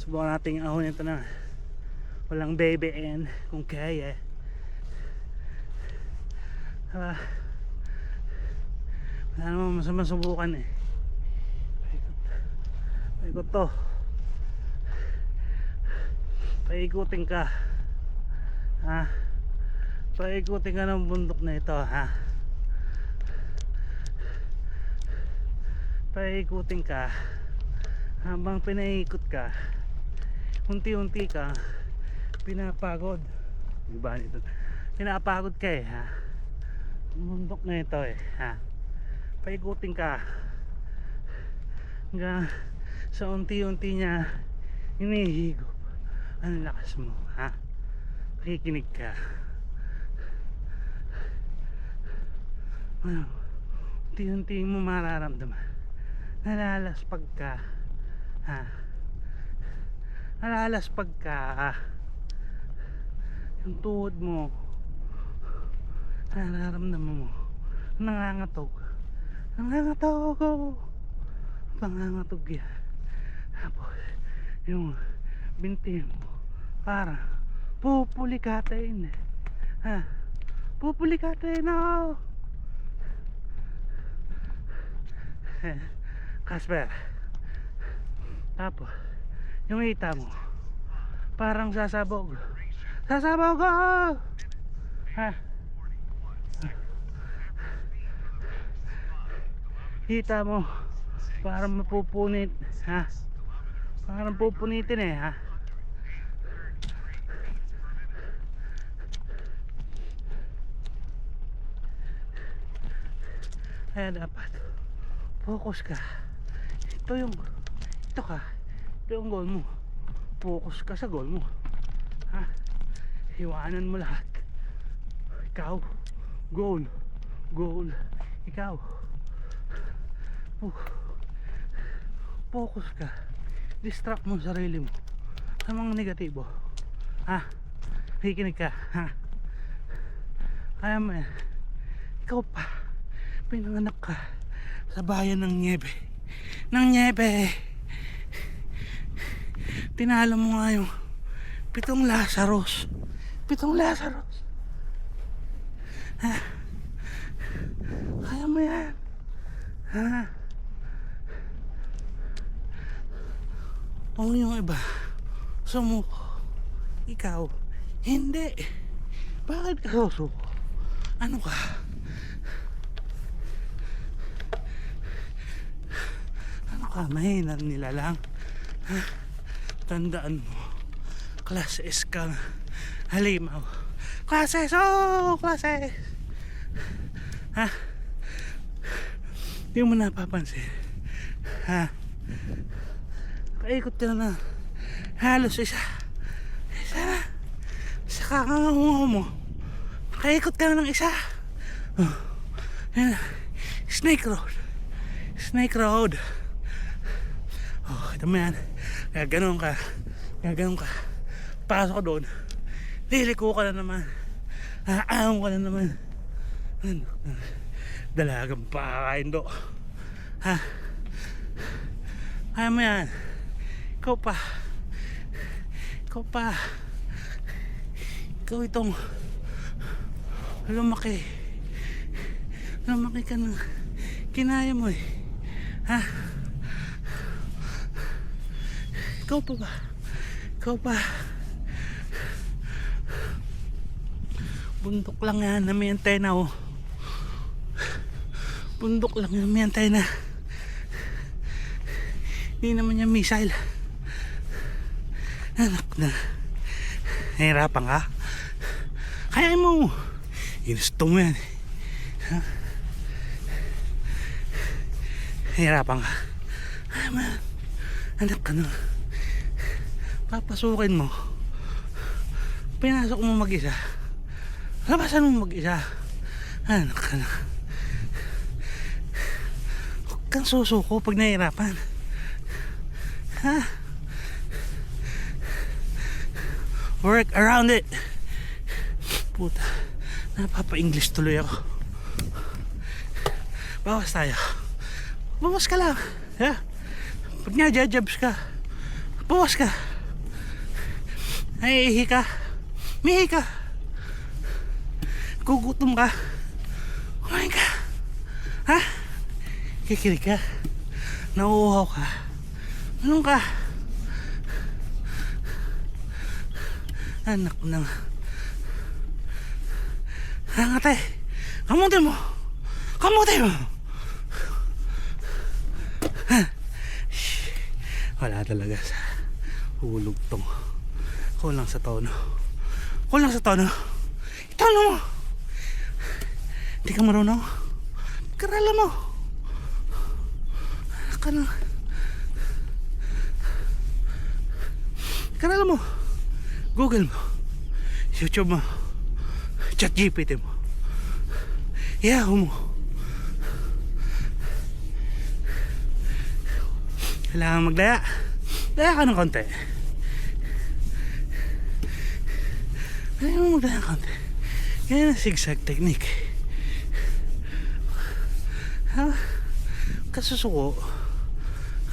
Subukan natin ahonin ito na walang BBN kung kaya. Wala naman masama subukan eh. Paikot to. Paikutin ka. Ha? Paikutin ka ng bundok na ito, ha? Paikutin ka. Habang pinaikot ka, unti-unti ka pinapagod. Diba nito? Pinapagod ka eh, ha? Bundok na ito eh, ha? Paikutin ka hanggang sa unti-unti niya hinihigop ang lakas mo, ha? Pakikinig ka. Ano, unti-unti mo mararamdaman nalalaspag ka, ha? Nalalaspag ka, yung tuhod mo nararamdaman mo nangangatog pangangatog yan. Tapos yung binti mo parang pupulikatin, ha? Pupulikatin ako. Casper. Tapos yung hita mo parang sasabog ko, ha? Hita mo parang mapupunit, ha? Parang pupunitin eh, ha? Kaya dapat focus ka. Ito yung goal mo. Focus ka sa goal mo, ha? Iwanan mo lahat. Ikaw, goal, ikaw. Focus ka. Distract mo sarili mo sa mga negatibo, ha? Kikinig ka, ha? Kaya mo yan. Ikaw pa, pinanganak ka sa bayan ng Niebe. Tinalo mo nga yung 7 Lazarus, ha? Kaya mo yan, ha? O yung iba sumuko, ikaw hindi. Bakit ka susuko? Ano ka? Mahina nila lang, ha? Tandaan mo, class S ka, halimaw. Class S, class S, ha? Di mo napapansin, ha? Kaikot ka na halos isa sa kakangaw mo. Kaikot ka na ng isa. Yan. Snake road. Ito mo yan. Gaganon ka. Pasok ka doon. Liliko ka na naman. Aahon ka na naman. Ano? Dalagang pakakain do, ha? Kaya mo yan. Ikaw itong lumaki ka na. Kinaya mo eh, ha? Ikaw pa. Bundok lang yan na may antena, oh. Bundok lang yan may antena. Hindi naman yung missile. Anak na. Nahirapan ka? Kaya mo. Ginusto mo yan, ha? Nahirapan ka? Kaya mo yan. Anak ka na. Papasukin mo. Pinasok mo mag-isa. Labasan mo mag-isa. Anak ka na. Huwag kang susuko pag nahihirapan, ha? Work around it. Puta, napapa-English tuloy ako. Bawas tayo. Bawas ka lang, ha? Pag nga jabs ka, bawas ka. Ay, ihi ka. Mihi ka. Gugutom ka. Kumain ka. Ha? Kikilig ka. Nauuhaw ka. Anong ka? Anak ng hangate. Kamuti mo. Kamuti mo. Wala talaga sa hulog tong. Kulang sa tono. Kulang sa tono. Itono mo. Hindi ka marunong. Karala mo. Karala mo. Google mo. YouTube mo. ChatGPT mo. Yahoo mo. Kailangan magdaya. Daya ka ng konti. Kaya mo magdaya ng konti. Kaya na zigzag technique. Ha? Kasusuko.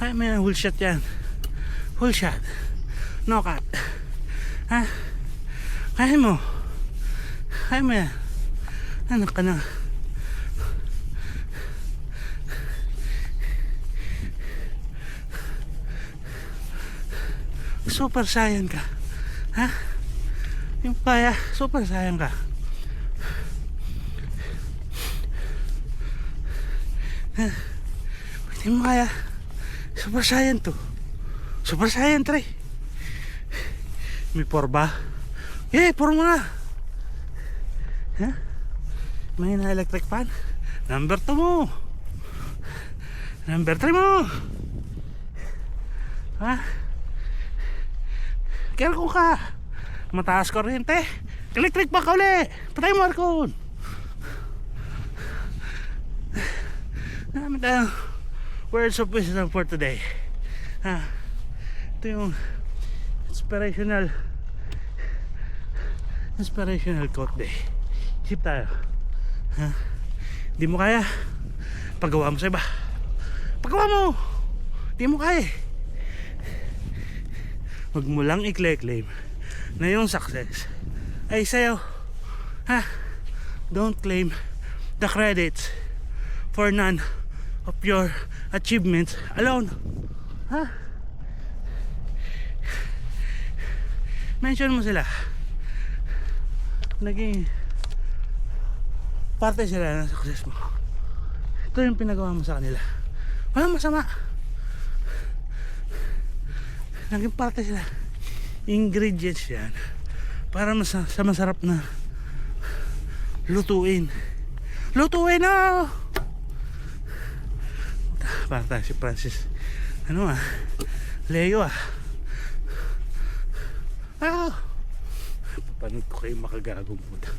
Kaya may whole shot yan. Whole shot. No cut. Ha? Kaya mo. Kaya mo yan. Anak ka na. Super saiyan ka. Ha? Yung kaya, super saiyan ka. Ha? Pwede mo kaya. Super saiyan to. Super saiyan 3. May 4 ba? Eh, 4 mo na. Ha? May na electric fan. Number 2 mo. Number 3 mo. Ha? Kaya ko ka. Mataas kuryente. Electric pa ka uli. Patay mo aircon. Namin tayong words of wisdom for today. Ha? Ito yung inspirational quote day. Isip tayo. Ha? Di mo kaya, paggawa mo sa iba. Paggawa mo. Di mo kaya. Huwag mo lang i-claim na yung success ay sa'yo. Ha? Don't claim the credits for none of your achievements alone. Ha? Mention mo sila. Naging parte sila ng success mo. Ito yung pinagawa mo sa kanila. Walang masama. Naging parte sila. Ingredients yan para sa masarap na lutuin. Lutuin na! Para si Francis Leo paano ko kayo makagagong puta.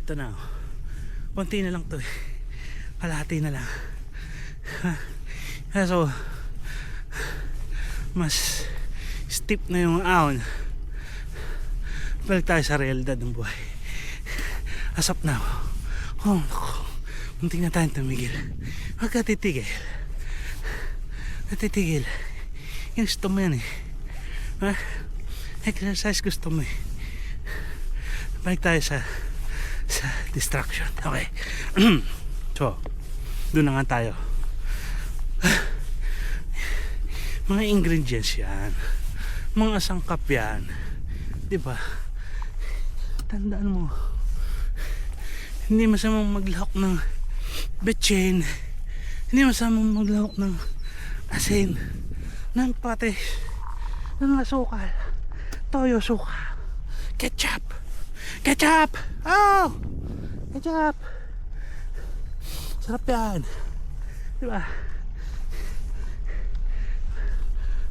Ito na konti na lang to eh. Kalahati na lang. So mas steep na yung ahon. Balik tayo sa realidad ng buhay. Asap na ako. Muntik na tayong tumigil. Huwag ka titigil. Natitigil. Yung gusto mo yan eh. Ha? Exercise gusto mo eh. Balik tayo sa distraction. Okay. So, doon na nga tayo. Mga ingredients yan. Mga sangkap yan. Diba? Tandaan mo. Hindi masamang maglahok ng betchin. Hindi masamang maglahok ng asin. Ng patis. Ng asukal. Toyo suka. Ketchup. Ketchup! Oh! Ketchup! Sarap yan. Diba?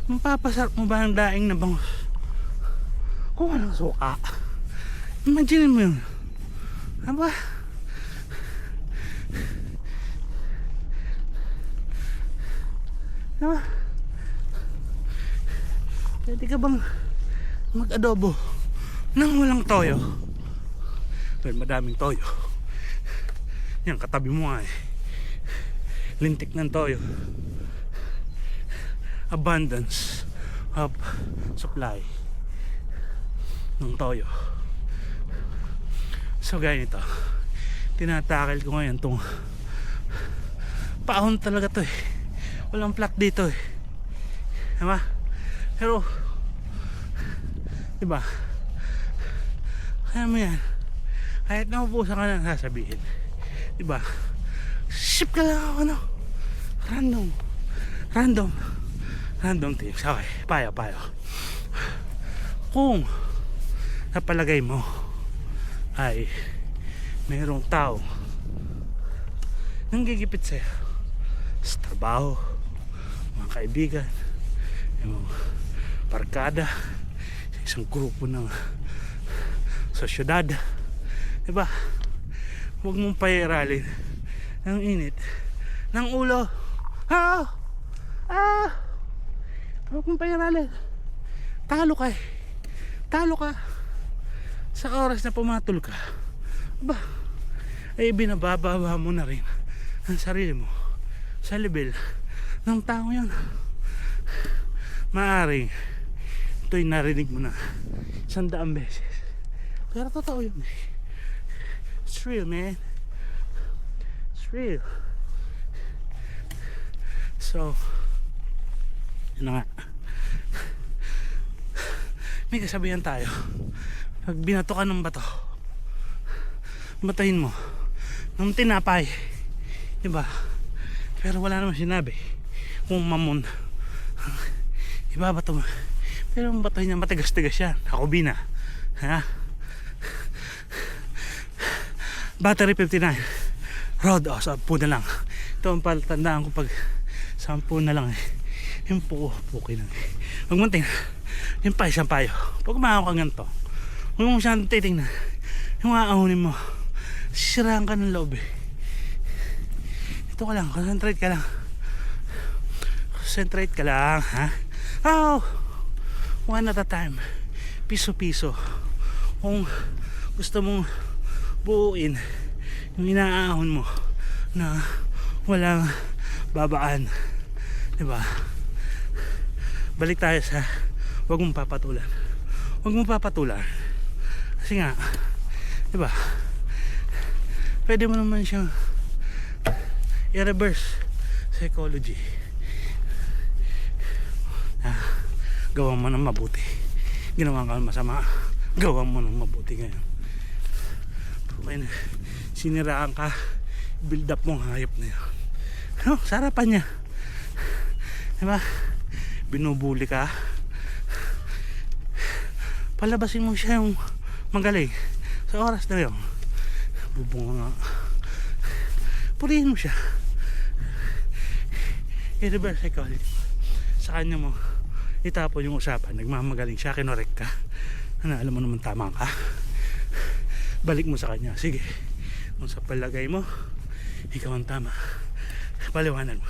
Mapapasarap mo ba ang daing na bangus? Kung walang suka. Imagine mo yun. Aba? Diba? Pwede ka bang mag-adobo nang walang toyo? Well, madaming toyo. Yan, katabi mo nga eh. Lintik ng toyo. Abundance of supply ng toyo. So gaya nito, tinatakil ko ngayon tong paahon talaga to eh. Walang plak dito eh, diba? Pero diba, kaya mo yan, kahit naubusan ka na sasabihin, diba, ship ka lang ano, random things. Okay, payo kung napalagay mo ay mayroong tao nang gigipit sa'yo sa trabaho, mga kaibigan, yung barkada, isang grupo ng sosyedad, diba, huwag mong pairalin ng init ng ulo. Huwag mong pairalin. Talo ka sa oras na pumatol ka, aba, ay binabababa mo na rin ang sarili mo sa level ng tao yan. Maaring ito'y narinig mo na 100 beses, pero totoo yun eh. It's real, man. It's real. So yun na nga, may kasabihan tayo, pag binato ka ng bato, batahin mo ng tinapay, diba? Pero wala naman sinabi kung mamon ibabato mo, pero ang batahin niya matigas-tigas yan. Ako bina, ha? Battery 59 road, 10 na lang. Ito ang palatandaan ko pag 10 na lang eh. Yung puki lang eh. Huwag mo tingnan yung pa isang payo, pag umahaw ka ganito, huwag mo siyang titingnan yung aahunin mo, sisiraan ka ng loob eh. Ito ka lang, concentrate ka lang, ha? One at a time, piso-piso. Kung gusto mong buuin yung inaahon mo na walang babaan, diba? Balik tayo sa huwag mong papatulan kasi nga, diba, pwede mo naman siyang i-reverse psychology. Gawa mo ng mabuti, ginawa ka masama, gawa mo ng mabuti ngayon. Pwede siniraan ka, build up mong hayop na yun, no? Sarapan niya, diba? Binubuli ka, palabasin mo siya yung magaling sa oras na yun. Bubunga nga, purihin mo siya, i-reverse psychology. Sa kanya mo itapon yung usapan, nagmamagaling siya, kinorek ka, ano, alam mo naman tama ka, balik mo sa kanya, sige, kung sa palagay mo ikaw ang tama, paliwanan mo.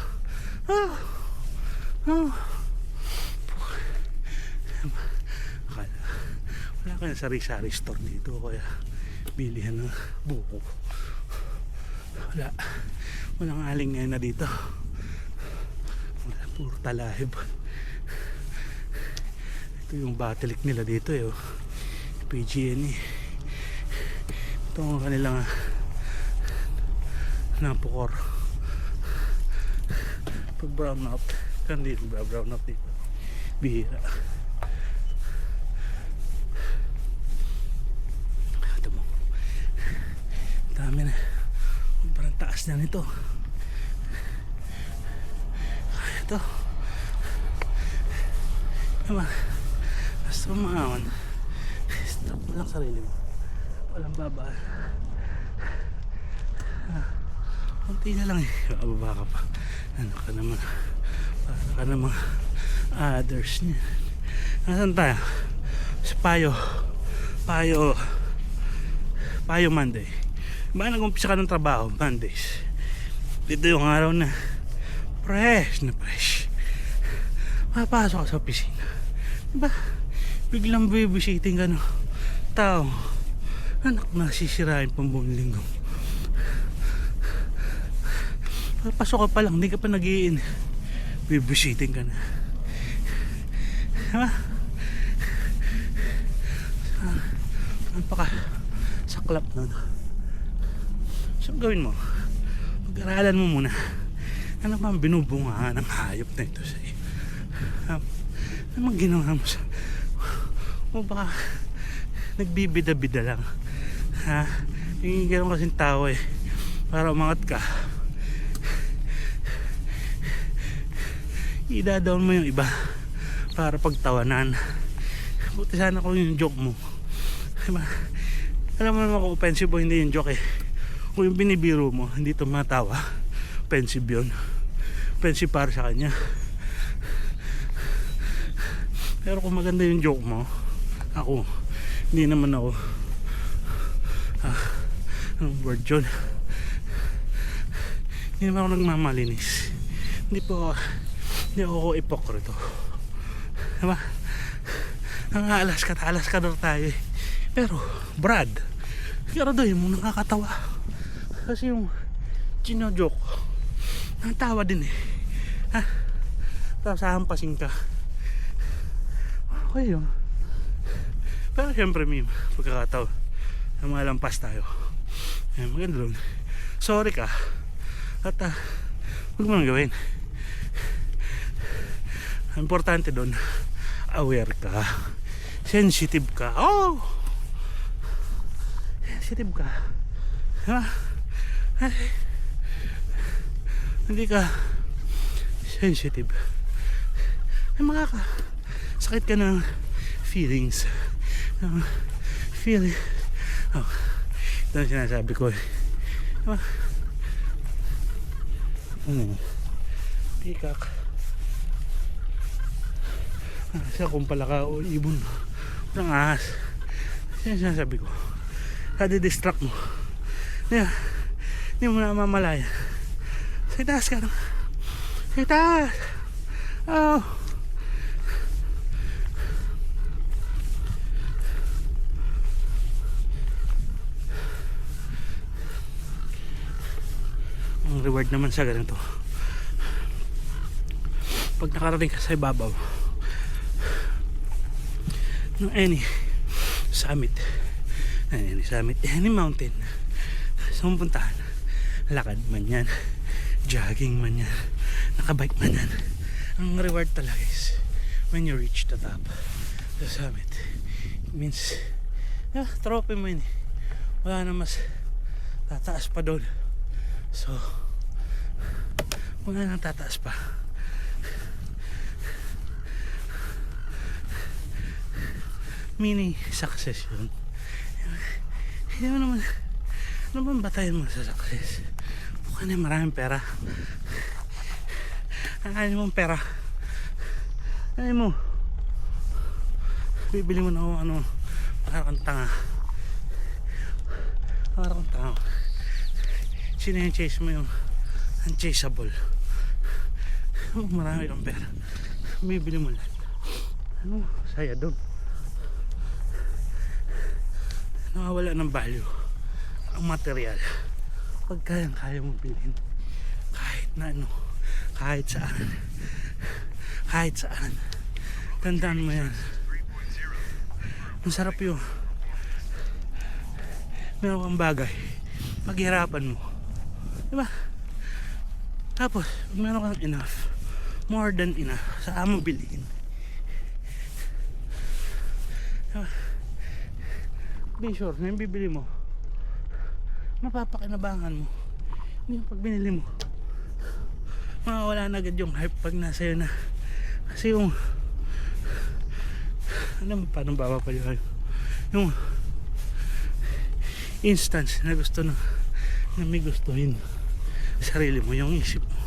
Wala ka na sari-sari store dito, kaya bilihan ng buko. Walang aling ngayon na dito, puro talahib. Ito yung Batelic nila dito eh, PG&E. Ito ang kanilang napukor. Pag brown out, hindi brown out dito, bihira. Ito mo, dami na, parang taas na nito. Ito naman, basta umaon, stop mo lang sarili mo, walang babaan. Kunti na lang eh, bababa ka pa, ano ka naman, para ka naman others niya. Nasaan tayo? Sa Payo Monday. Ba nag-umpisa ka ng trabaho Mondays, dito yung araw na fresh, mapasok ka sa opisina, diba? Biglang babysitting ka no tao, anak na sisirain pang buong linggo. Pasok ka pa lang, hindi ka pa nag-iin, babysitting ka na. Diba? Napaka saklap nun. So gawin mo, pag-aralan mo muna ano ba ang binubunga ng hayop na ito sa iyo. Ano mang ginawa mo sa o baka nagbibida-bida lang, ha? Yung gano'n kasing tao eh, para umangat ka ida-down mo yung iba para pagtawanan. Buti sana kung yung joke mo, diba? Alam mo naman kung offensive o hindi yung joke eh. Kung yung binibiro mo hindi tumatawa, offensive yun. Offensive para sa kanya. Pero kung maganda yung joke mo, ako hindi naman ako anong word yun, hindi naman ako nagmamalinis. Hindi ako ipokrito, diba? Ang alas ka daw tayo eh. Pero Brad, siguraduhin mo nakakatawa, kasi yung gino-joke natawa din eh, ha? Tapos hahampasin ka, okay yun. Pero syempre may pagkakataon na malampas tayo. Maganda doon, sorry ka at huwag mo nang gawin. Importante doon, aware ka, sensitive ka. Oh, sensitive ka, diba? Hindi ka sensitive, ay sakit ka ng feelings, feeling. Oh, ito ang sinasabi ko eh, diba? Pikak siya kung palaka o ibon, walang ahas. Yan sinasabi ko, kadi-distract mo, hindi mo na mamalaya. Sa itaas ka lang, sa itaas. Oh, ang reward naman sa ganito, pag nakarating ka sa ibabaw ng any summit, any mountain sa pupuntahan, lakad man yan, jogging man yan, nakabike man yan, ang reward talaga is when you reach the top, the summit. It means trophy mo yun eh. Wala na mas tataas pa doon. So wala nang tataas pa. Mini success yun. Hindi mo naman, ano bang batayan mo sa success? Bukang na maraming pera. Ano mong pera? Ano mo? Bibili mo na ako ano, parang tanga. Parang tanga. Sino yung chase mo yung unchaseable? Marami kang pera, bibili mo lang. Ano? Saya doon. Nakawala ng value ang material pag kaya mong bilhin kahit na ano, kahit saan. Tandaan mo yan, ang sarap yun. Meron kang bagay, paghirapan mo, diba? Tapos meron kang enough, more than enough, saan mo bilhin, diba? Be sure na yung bibili mo mapapakinabangan mo. Hindi yung pag binili mo mawawala na agad yung hype pag nasa iyo na. Kasi yung alam mo paano babapaliwan yung instance na gusto na may gustuhin sarili mo, yung isip mo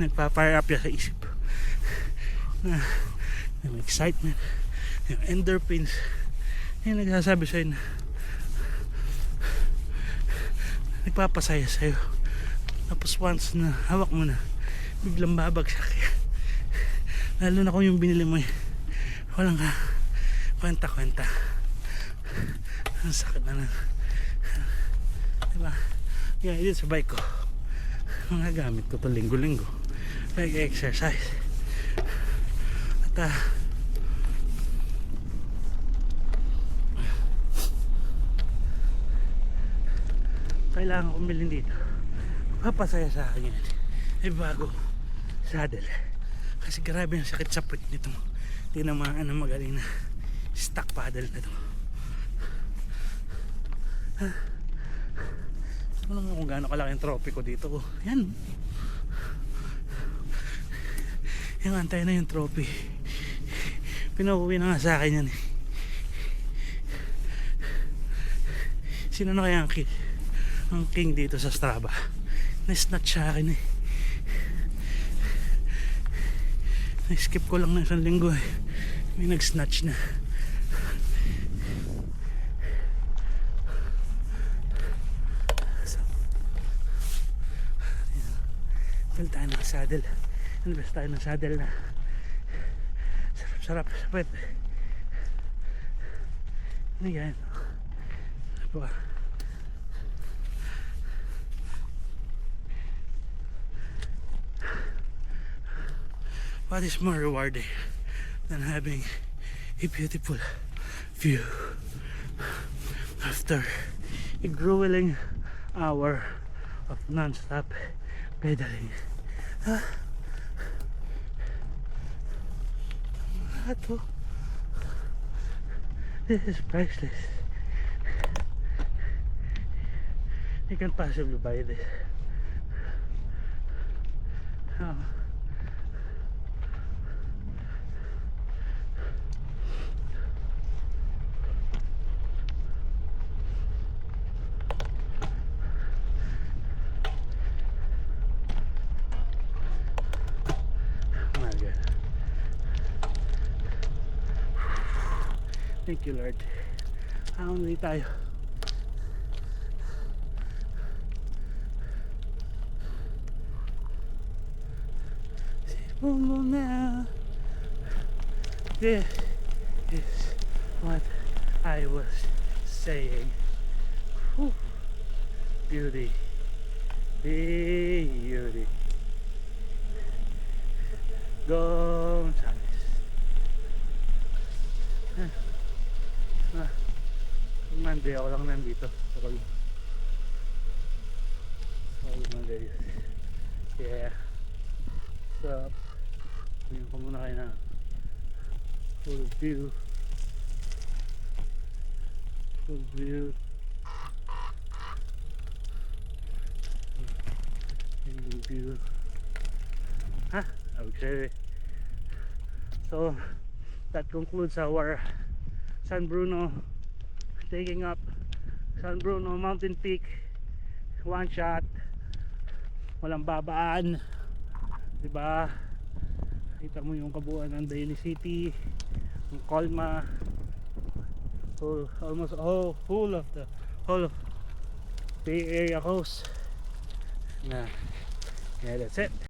nagpa-fire up ya sa isip na may excitement, yung endorphins yung nagsasabi sa'yo na nagpapasaya sa'yo. Tapos once na hawak mo na, biglang babagsak yan. Lalo na kung yung binili mo walang ka kwenta-kwenta, ang sakit na lang, diba? Yan, dito sa bike ko, mga gamit ko to linggo-linggo, like exercise. At kailangan kong bilhin dito, papasaya sa akin yan, ay bago saddle. Kasi grabe ang sakit sa puwet nito. Tinamaan ng magaling na stock paddle na to. Alam mo kung gaano kalaki yung trophy ko dito. Yan. Yung antay na yung trophy. Pinauwi na nga sa akin yan eh. Sino na kaya ang king dito sa Strava? Na-snatch sa akin eh. Na-skip ko lang na isang linggo eh. May nag-snatch na. So, balik tayo ng saddle. Invest tayo ng saddle na sarap sa puwet. Ano yan? Ano ba? What is more rewarding than having a beautiful view after a grueling hour of non-stop pedaling? Huh? Ito. This is priceless. You can possibly buy this. Oh. My God. Thank you, Lord. Uwi tayo. Now, this is what I was saying. Whew. Beauty. Beauty. Gonzales. Monday ako lang nandito. Sakal Monday. Yeah. So, tingnan ko muna kayo na full view. Full view. Full view. Huh? Okay. So, that concludes our San Bruno, taking up San Bruno Mountain Peak, one shot, walang babaan, diba? Kita mo yung kabuuan ng Daly City, yung Colma, almost full of the whole of Bay Area coast. Yeah, that's it.